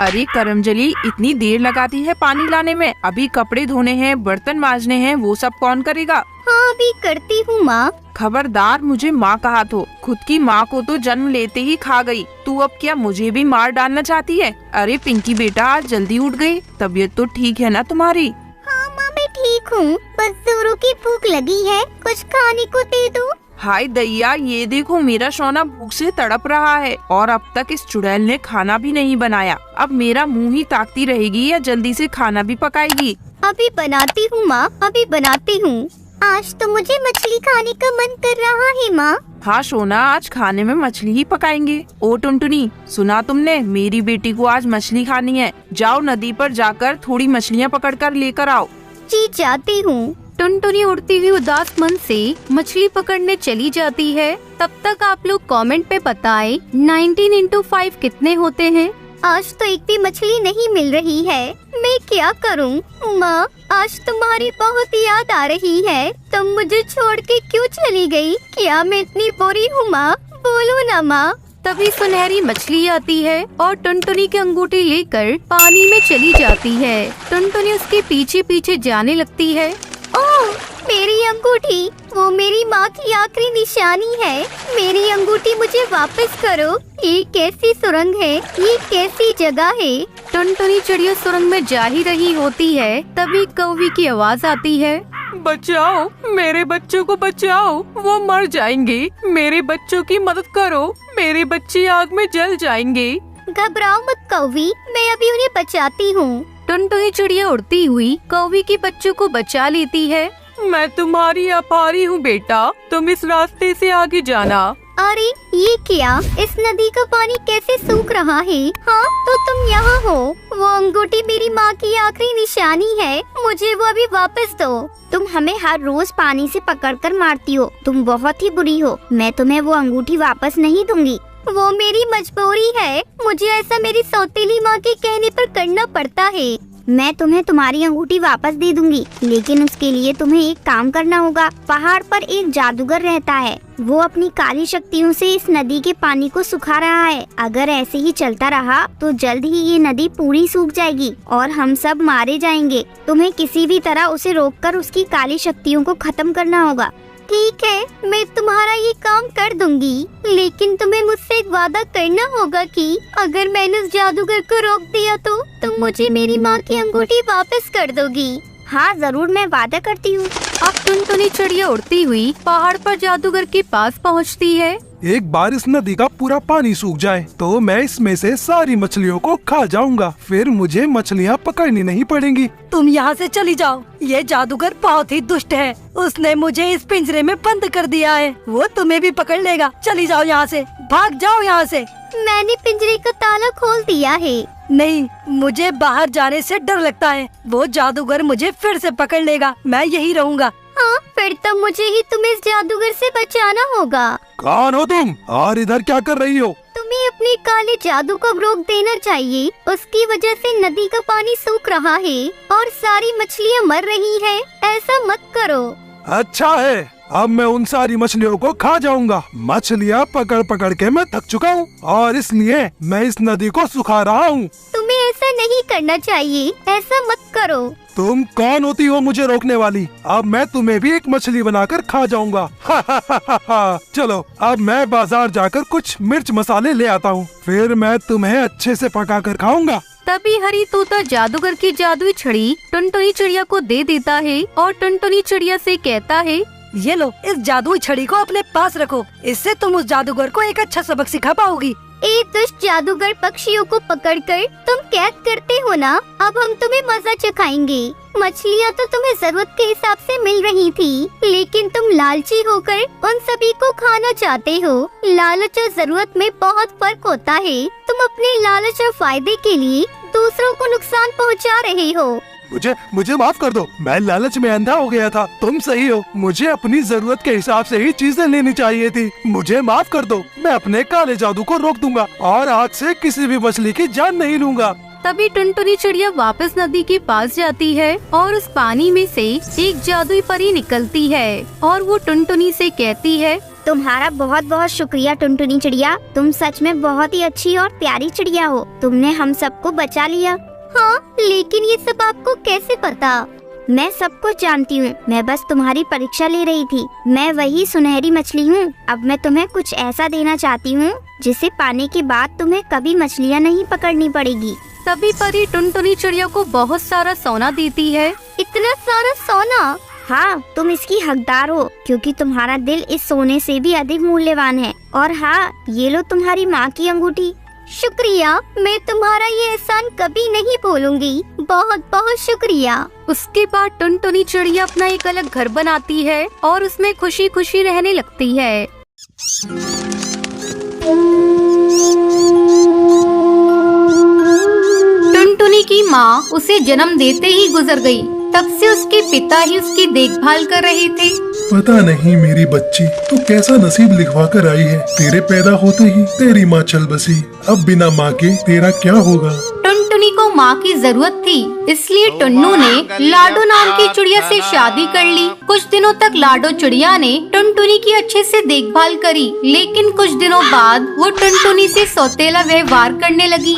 अरे करमजली, इतनी देर लगाती है पानी लाने में। अभी कपड़े धोने हैं, बर्तन मांजने हैं, वो सब कौन करेगा? हाँ अभी करती हूँ माँ। खबरदार मुझे माँ कहा तो। खुद की माँ को तो जन्म लेते ही खा गई, तू अब क्या मुझे भी मार डालना चाहती है? अरे पिंकी बेटा, आज जल्दी उठ गई, तबीयत तो ठीक है ना तुम्हारी? हाँ माँ मैं ठीक हूँ, बस जोरों की भूख लगी है, कुछ खाने को दे दो। हाय दैया, ये देखो मेरा सोना भूख से तड़प रहा है और अब तक इस चुड़ैल ने खाना भी नहीं बनाया। अब मेरा मुंह ही ताकती रहेगी या जल्दी से खाना भी पकाएगी? अभी बनाती हूँ माँ, अभी बनाती हूँ। आज तो मुझे मछली खाने का मन कर रहा है माँ। हाँ सोना, आज खाने में मछली ही पकाएंगे। ओ टुनटुनी, सुना तुमने? मेरी बेटी को आज मछली खानी है। जाओ नदी पर जाकर थोड़ी मछलियाँ पकड़ कर लेकर आओ। जी जाती हूँ। टुनटुनी उड़ती हुई उदास मन से मछली पकड़ने चली जाती है। तब तक आप लोग कमेंट पे बताएं 19 into 5 कितने होते हैं। आज तो एक भी मछली नहीं मिल रही है, मैं क्या करूं? माँ, आज तुम्हारी बहुत याद आ रही है। तुम मुझे छोड़ के क्यों चली गई? क्या मैं इतनी बुरी हूँ माँ? बोलो ना माँ। तभी सुनहरी मछली आती है और टुनटुनी की अंगूठी लेकर पानी में चली जाती है। टुनटुनी उसके पीछे पीछे जाने लगती है। ओह, मेरी अंगूठी, वो मेरी माँ की आखिरी निशानी है। मेरी अंगूठी मुझे वापस करो। ये कैसी सुरंग है? ये कैसी जगह है? टुनटुनी चिड़िया सुरंग में जा ही रही होती है, तभी कौवी की आवाज आती है। बचाओ, मेरे बच्चों को बचाओ, वो मर जाएंगे। मेरे बच्चों की मदद करो, मेरे बच्चे आग में जल जाएंगे। घबराओ मत कौवी, मैं अभी उन्हें बचाती हूँ। टुनटुनी चिड़िया उड़ती हुई कौवी के बच्चों को बचा लेती है। मैं तुम्हारी आभारी हूँ बेटा, तुम इस रास्ते से आगे जाना। अरे ये क्या? इस नदी का पानी कैसे सूख रहा है? हाँ तो तुम यहाँ हो। वो अंगूठी मेरी माँ की आखिरी निशानी है, मुझे वो अभी वापस दो। तुम हमें हर रोज पानी से पकड़कर मारती हो, तुम बहुत ही बुरी हो। मैं तुम्हें वो अंगूठी वापस नहीं दूंगी। वो मेरी मजबूरी है, मुझे ऐसा मेरी सौतेली माँ के कहने पर करना पड़ता है। मैं तुम्हें तुम्हारी अंगूठी वापस दे दूंगी, लेकिन उसके लिए तुम्हें एक काम करना होगा। पहाड़ पर एक जादूगर रहता है, वो अपनी काली शक्तियों से इस नदी के पानी को सुखा रहा है। अगर ऐसे ही चलता रहा तो जल्द ही ये नदी पूरी सूख जाएगी और हम सब मारे जाएंगे। तुम्हें किसी भी तरह उसे रोककर उसकी काली शक्तियों को खत्म करना होगा। ठीक है, मैं तुम्हारा ये काम कर दूंगी, लेकिन तुम्हें मुझसे एक वादा करना होगा कि अगर मैंने उस जादूगर को रोक दिया तो तुम मुझे मेरी माँ की अंगूठी वापस कर दोगी। हाँ जरूर, मैं वादा करती हूँ। अब टुनटुनी चिड़िया उड़ती हुई पहाड़ पर जादूगर के पास पहुँचती है। एक बार इस नदी का पूरा पानी सूख जाए तो मैं इसमें से सारी मछलियों को खा जाऊंगा, फिर मुझे मछलियाँ पकड़नी नहीं पड़ेंगी। तुम यहाँ से चली जाओ, ये जादूगर बहुत ही दुष्ट है। उसने मुझे इस पिंजरे में बंद कर दिया है, वो तुम्हें भी पकड़ लेगा। चली जाओ यहाँ से, भाग जाओ यहाँ से। मैंने पिंजरे का ताला खोल दिया है। नहीं, मुझे बाहर जाने से डर लगता है, वो जादूगर मुझे फिर से पकड़ लेगा। मैं यही रहूँगा। हाँ, फिर तो मुझे ही तुम्हें इस जादूगर से बचाना होगा। कौन हो तुम और इधर क्या कर रही हो? तुम्हें अपने काले जादू को रोक देना चाहिए। उसकी वजह से नदी का पानी सूख रहा है और सारी मछलियाँ मर रही हैं। ऐसा मत करो। अच्छा है, अब मैं उन सारी मछलियों को खा जाऊंगा। मछलियाँ पकड़ पकड़ के मैं थक चुका हूँ और इसलिए मैं इस नदी को सुखा रहा हूँ। तुम्हें ऐसा नहीं करना चाहिए, ऐसा मत करो। तुम कौन होती हो मुझे रोकने वाली? अब मैं तुम्हें भी एक मछली बनाकर खा जाऊंगा। चलो अब मैं बाजार जाकर कुछ मिर्च मसाले ले आता हूँ, फिर मैं तुम्हें अच्छे से पका कर खाऊंगा। तभी हरी तोता जादूगर की जादुई छड़ी टुनटुनी चिड़िया को दे देता है और टुनटुनी चिड़िया से कहता है, ये लो, इस जादुई छड़ी को अपने पास रखो, इससे तुम उस जादूगर को एक अच्छा सबक सिखा पाओगी। एक दुष्ट जादूगर पक्षियों को पकड़कर तुम कैद करते हो ना, अब हम तुम्हें मजा चखाएंगे। मछलियाँ तो तुम्हें जरूरत के हिसाब से मिल रही थी, लेकिन तुम लालची होकर उन सभी को खाना चाहते हो। लालच और जरूरत में बहुत फर्क होता है। तुम अपने लालच और फायदे के लिए दूसरों को नुकसान पहुँचा रहे हो। मुझे माफ कर दो, मैं लालच में अंधा हो गया था। तुम सही हो, मुझे अपनी जरूरत के हिसाब से ही चीजें लेनी चाहिए थी। मुझे माफ कर दो, मैं अपने काले जादू को रोक दूंगा और आज से किसी भी मछली की जान नहीं लूंगा। तभी टुनटुनी चिड़िया वापस नदी के पास जाती है और उस पानी में से एक जादुई परी निकलती है और वो टुनटुनी से कहती है, तुम्हारा बहुत बहुत शुक्रिया टुनटुनी चिड़िया, तुम सच में बहुत ही अच्छी और प्यारी चिड़िया हो। तुमने हम सबको बचा लिया। हाँ, लेकिन ये सब आपको कैसे पता? मैं सब कुछ जानती हूँ, मैं बस तुम्हारी परीक्षा ले रही थी। मैं वही सुनहरी मछली हूँ। अब मैं तुम्हें कुछ ऐसा देना चाहती हूँ जिसे पाने के बाद तुम्हें कभी मछलियाँ नहीं पकड़नी पड़ेगी। तभी परी टुनटुनी चिड़िया को बहुत सारा सोना देती है। इतना सारा सोना? हाँ, तुम इसकी हकदार हो क्योंकि तुम्हारा दिल इस सोने से भी अधिक मूल्यवान है। और हाँ, ये लो तुम्हारी माँ की अंगूठी। शुक्रिया, मैं तुम्हारा ये एहसान कभी नहीं भूलूंगी। बहुत बहुत शुक्रिया। उसके बाद टुनटुनी चिड़िया अपना एक अलग घर बनाती है और उसमें खुशी खुशी रहने लगती है। टुनटुनी की माँ उसे जन्म देते ही गुजर गई। तब से उसके पिता ही उसकी देखभाल कर रहे थे। पता नहीं मेरी बच्ची तो कैसा नसीब लिखवा कर आई है। तेरे पैदा होते ही तेरी माँ चल बसी, अब बिना माँ के तेरा क्या होगा। टुनटुनी को माँ की जरूरत थी, इसलिए टुन्नू ने लाडो नाम की चिड़िया से शादी कर ली। कुछ दिनों तक लाडो चिड़िया ने टुनटुनी की अच्छे से देखभाल करी, लेकिन कुछ दिनों बाद वो टुनटुनी से सौतेला व्यवहार करने लगी।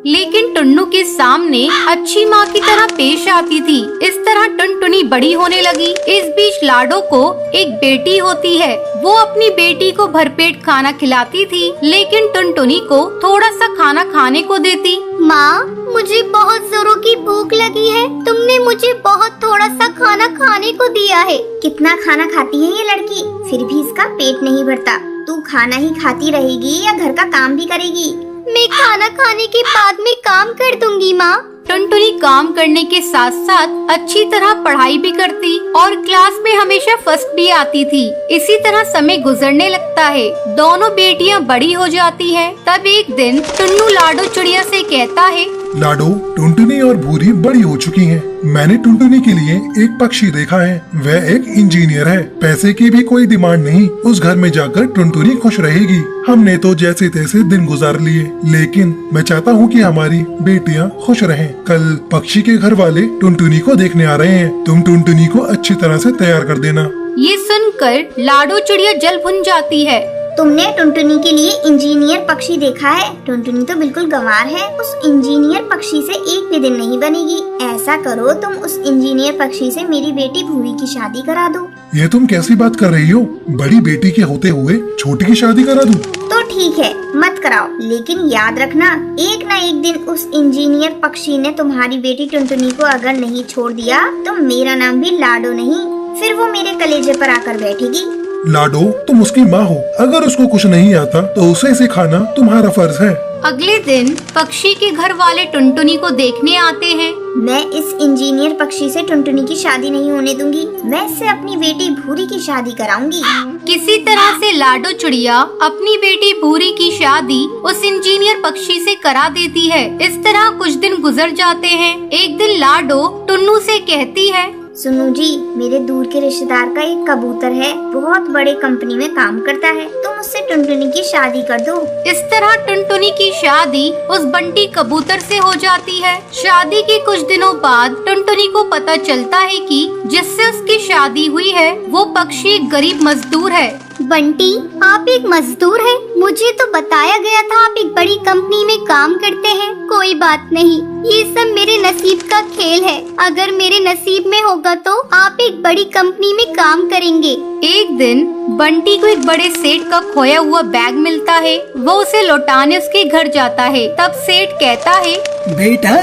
लेकिन टुन्नू के सामने अच्छी माँ की तरह पेश आती थी। इस तरह टुनटुनी बड़ी होने लगी। इस बीच लाडो को एक बेटी होती है। वो अपनी बेटी को भरपेट खाना खिलाती थी, लेकिन टुनटुनी को थोड़ा सा खाना खाने को देती। माँ, मुझे बहुत जोरों की भूख लगी है। तुमने मुझे बहुत थोड़ा सा खाना खाने को दिया है। कितना खाना खाती है ये लड़की, फिर भी इसका पेट नहीं भरता। तू खाना ही खाती रहेगी या घर का काम भी करेगी? मैं खाना खाने के बाद में काम कर दूंगी माँ। टुनटुनी काम करने के साथ साथ अच्छी तरह पढ़ाई भी करती और क्लास में हमेशा फर्स्ट भी आती थी। इसी तरह समय गुजरने लगता है। दोनों बेटियां बड़ी हो जाती हैं। तब एक दिन टुन्नू लाडो चिड़िया से कहता है, लाडो, टुनटुनी और भूरी बड़ी हो चुकी हैं। मैंने टुनटुनी के लिए एक पक्षी देखा है। वह एक इंजीनियर है। पैसे की भी कोई डिमांड नहीं। उस घर में जाकर टुनटुनी खुश रहेगी। हमने तो जैसे तैसे दिन गुजार लिए, लेकिन मैं चाहता हूँ कि हमारी बेटियाँ खुश रहें। कल पक्षी के घर वाले टुनटुनी को देखने आ रहे हैं। तुम टुनटुनी को अच्छी तरह से तैयार कर देना। ये सुनकर लाडो चिड़िया जल भुन जाती है। तुमने टुनटुनी के लिए इंजीनियर पक्षी देखा है? टुनटुनी तो बिल्कुल गंवार है। उस इंजीनियर पक्षी से एक भी दिन नहीं बनेगी। ऐसा करो, तुम उस इंजीनियर पक्षी से मेरी बेटी भूरी की शादी करा दो। ये तुम कैसी बात कर रही हो? बड़ी बेटी के होते हुए छोटी की शादी करा दूं? तो ठीक है, मत कराओ, लेकिन याद रखना, एक न एक दिन उस इंजीनियर पक्षी ने तुम्हारी बेटी टुनटुनी को अगर नहीं छोड़ दिया तो मेरा नाम भी लाडो नहीं, फिर वो मेरे कलेजे पर आकर बैठेगी। लाडो, तुम उसकी माँ हो। अगर उसको कुछ नहीं आता तो उसे सिखाना तुम्हारा फर्ज है। अगले दिन पक्षी के घर वाले टुनटुनी को देखने आते हैं। मैं इस इंजीनियर पक्षी से टुनटुनी की शादी नहीं होने दूंगी। मैं इससे अपनी बेटी भूरी की शादी कराऊंगी। किसी तरह से लाडो चिड़िया अपनी बेटी भूरी की शादी उस इंजीनियर पक्षी से करा देती है। इस तरह कुछ दिन गुजर जाते हैं। एक दिन लाडो टुन्नू से कहती है, सुनो जी, मेरे दूर के रिश्तेदार का एक कबूतर है, बहुत बड़े कंपनी में काम करता है। तुम उससे टुनटुनी की शादी कर दो। इस तरह टुनटुनी की शादी उस बंटी कबूतर से हो जाती है। शादी के कुछ दिनों बाद टुनटुनी को पता चलता है कि जिससे उसकी शादी हुई है वो पक्षी एक गरीब मजदूर है। बंटी, आप एक मजदूर हैं? मुझे तो बताया गया था आप एक बड़ी कंपनी में काम करते हैं। कोई बात नहीं, ये सब मेरे नसीब का खेल है। अगर मेरे नसीब में होगा तो आप एक बड़ी कंपनी में काम करेंगे। एक दिन बंटी को एक बड़े सेठ का खोया हुआ बैग मिलता है। वो उसे लौटाने उसके घर जाता है। तब सेठ कहता है, बेटा,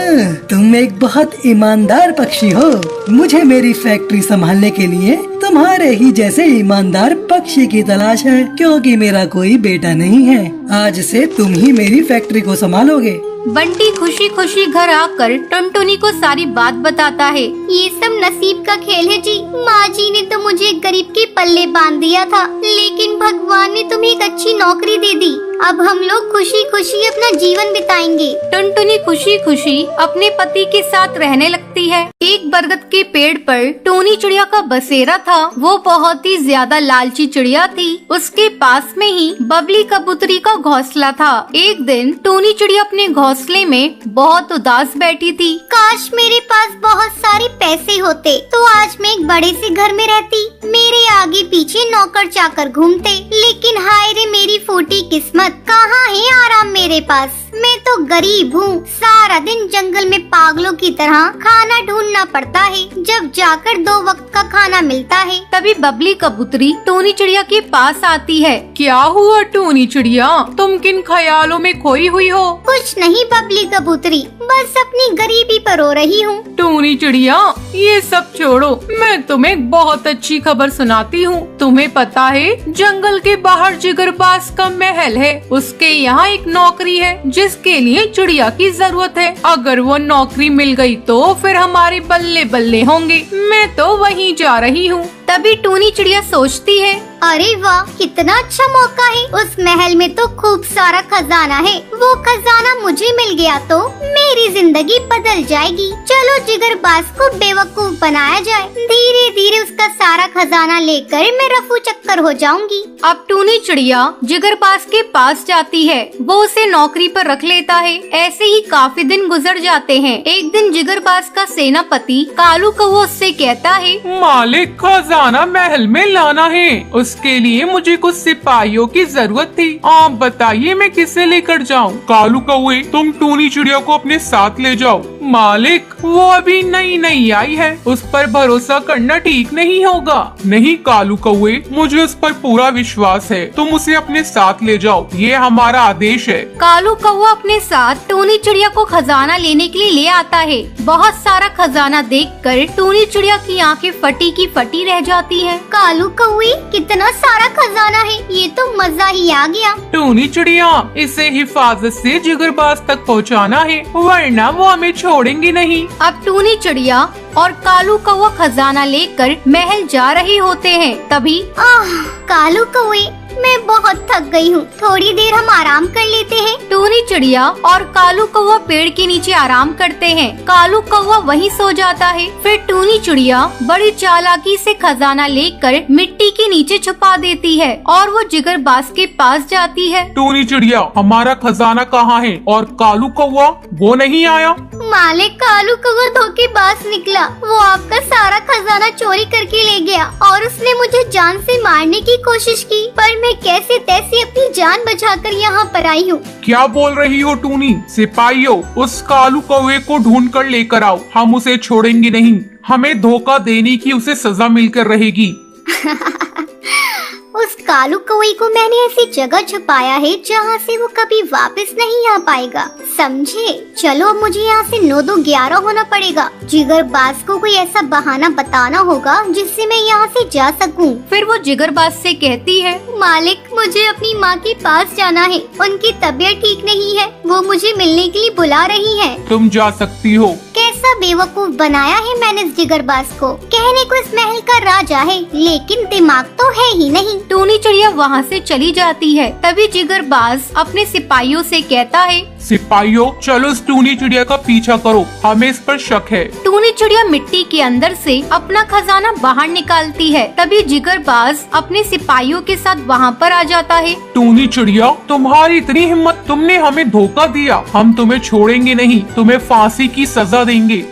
तुम एक बहुत ईमानदार पक्षी हो। मुझे मेरी फैक्ट्री संभालने के लिए तुम्हारे ही जैसे ईमानदार पक्षी की तलाश है, क्योंकि मेरा कोई बेटा नहीं है। आज से तुम ही मेरी फैक्ट्री को संभालोगे। बंटी खुशी खुशी घर आकर टुनटुनी को सारी बात बताता है। ये सब नसीब का खेल है जी। माँ जी ने तो मुझे गरीब के पल्ले बांध दिया था, लेकिन भगवान ने तुम्हें एक अच्छी नौकरी दे दी। अब हम लोग खुशी खुशी अपना जीवन बिताएंगे। टुनटुनी खुशी खुशी अपने पति के साथ रहने लगती है। एक बरगद के पेड़ पर टोनी चिड़िया का बसेरा था। वो बहुत ही ज्यादा लालची चिड़िया थी। उसके पास में ही बबली कबूतरी का घोंसला था। एक दिन टोनी चिड़िया अपने घोंसले घोंसले में बहुत उदास बैठी थी। काश मेरे पास बहुत सारे पैसे होते तो आज मैं एक बड़े से घर में रहती। मेरे आगे पीछे नौकर चाकर घूमते, लेकिन हाय रे मेरी फूटी किस्मत, कहाँ है आराम मेरे पास। मैं तो गरीब हूँ, सारा दिन जंगल में पागलों की तरह खाना ढूंढना पड़ता है, जब जाकर 2 वक्त का खाना मिलता है। तभी बबली कबूतरी टूनी चिड़िया के पास आती है। क्या हुआ टूनी चिड़िया, तुम किन ख्यालों में खोई हुई हो? कुछ नहीं बबली कबूतरी, बस अपनी गरीबी पर रो रही हूँ। टूनी चिड़िया ये सब छोड़ो, मैं तुम्हें एक बहुत अच्छी खबर सुनाती हूँ। तुम्हें पता है जंगल के बाहर जिगरबाज का महल है, उसके यहाँ एक नौकरी है जिसके लिए चिड़िया की जरूरत है। अगर वो नौकरी मिल गई तो फिर हमारे बल्ले बल्ले होंगे। मैं तो वहीं जा रही हूँ। तभी टूनी चिड़िया सोचती है, अरे वाह, कितना अच्छा मौका है। उस महल में तो खूब सारा खजाना है, वो खजाना मुझे मिल गया तो मेरी जिंदगी बदल जाएगी। चलो जिगरबाज को बेवकूफ बनाया जाए, धीरे धीरे उसका सारा खजाना लेकर मैं रफू चक्कर हो जाऊंगी। अब टूनी चिड़िया जिगरबाज के पास जाती है, वो उसे नौकरी पर रख लेता है। ऐसे ही काफी दिन गुजर जाते हैं। एक दिन जिगरबाज का सेनापति कालू कौवा उससे कहता है, मालिक खजाना महल में लाना है, उसके लिए मुझे कुछ सिपाहियों की जरूरत थी। आप बताइए मैं किसे लेकर जाऊं? कालू कौवे, तुम टूनी चिड़िया को अपने साथ ले जाओ। मालिक वो अभी नई नई आई है, उस पर भरोसा करना ठीक नहीं होगा। नहीं कालू कौवे, मुझे उस पर पूरा विश्वास है, तुम उसे अपने साथ ले जाओ, ये हमारा आदेश है। कालू कौवा अपने साथ टूनी चिड़िया को खजाना लेने के लिए ले आता है। बहुत सारा खजाना देखकर टूनी चिड़िया की आंखें फटी की फटी रह जाती है। कालू कौवे, कितना सारा खजाना है, ये तो मजा ही आ गया। टूनी चिड़िया, इसे हिफाजत से जिगरबाज तक पहुंचाना है, वरना वो हमें छोड़ेंगे नहीं। अब टूनी चिड़िया और कालू कौवा खजाना लेकर महल जा रहे होते हैं। तभी कालू कौवे, मैं बहुत थक गई हूँ, थोड़ी देर हम आराम कर लेते हैं। टूनी चिड़िया और कालू कौवा पेड़ के नीचे आराम करते हैं। कालू कौवा वहीं सो जाता है। फिर टूनी चिड़िया बड़ी चालाकी से खजाना लेकर मिट्टी के नीचे छुपा देती है और वो जिगरबाज के पास जाती है। टूनी चिड़िया, हमारा खजाना कहाँ है? और कालू कौवा वो नहीं आया? मालिक, कालू कौवा धोखेबाज निकला, वो आपका सारा खजाना चोरी करके ले गया और उसने मुझे जान से मारने की कोशिश की, पर मैं कैसे तैसे अपनी जान बचाकर यहाँ पर आई हूँ। क्या बोल रही हो टूनी? सिपाहियों, उस कालू कौवे को ढूंढ कर लेकर आओ, हम उसे छोड़ेंगे नहीं, हमें धोखा देने की उसे सजा मिलकर रहेगी। उस कालू कौवे को मैंने ऐसी जगह छुपाया है जहाँ से वो कभी वापस नहीं आ पाएगा, समझे? चलो अब मुझे यहाँ से 9-2-11 होना पड़ेगा। जिगरबाज को कोई ऐसा बहाना बताना होगा जिससे मैं यहाँ से जा सकूँ। फिर वो जिगरबाज से कहती है, मालिक, मुझे अपनी माँ के पास जाना है, उनकी तबीयत ठीक नहीं है, वो मुझे मिलने के लिए बुला रही है। तुम जा सकती हो। कैसा बेवकूफ बनाया है मैंने इस जिगरबाज को, कहने को इस महल का राजा है, लेकिन दिमाग तो है ही नहीं। टूनी चिड़िया वहाँ से चली जाती है। तभी जिगरबाज अपने सिपाहियों से कहता है, सिपाहियों, चलो इस टूनी चिड़िया का पीछा करो, हमें इस पर शक है। टूनी चिड़िया मिट्टी के अंदर से अपना खजाना बाहर निकालती है। तभी जिगरबाज अपने सिपाहियों के साथ वहाँ पर आ जाता है। टूनी चिड़िया, तुम्हारी इतनी हिम्मत, तुमने हमें धोखा दिया, हम तुम्हें छोड़ेंगे नहीं, तुम्हें फांसी की सजा देंगे।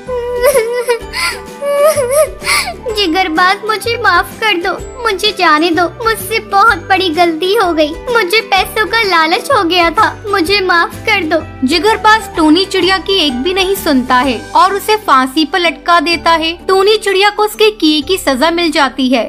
जिगरबाज, मुझे माफ कर दो, मुझे जाने दो, मुझसे बहुत बड़ी गलती हो गई, मुझे पैसों का लालच हो गया था, मुझे माफ कर दो। जिगरबाज टूनी चिड़िया की एक भी नहीं सुनता है और उसे फांसी पर लटका देता है। टूनी चिड़िया को उसके किए की सजा मिल जाती है।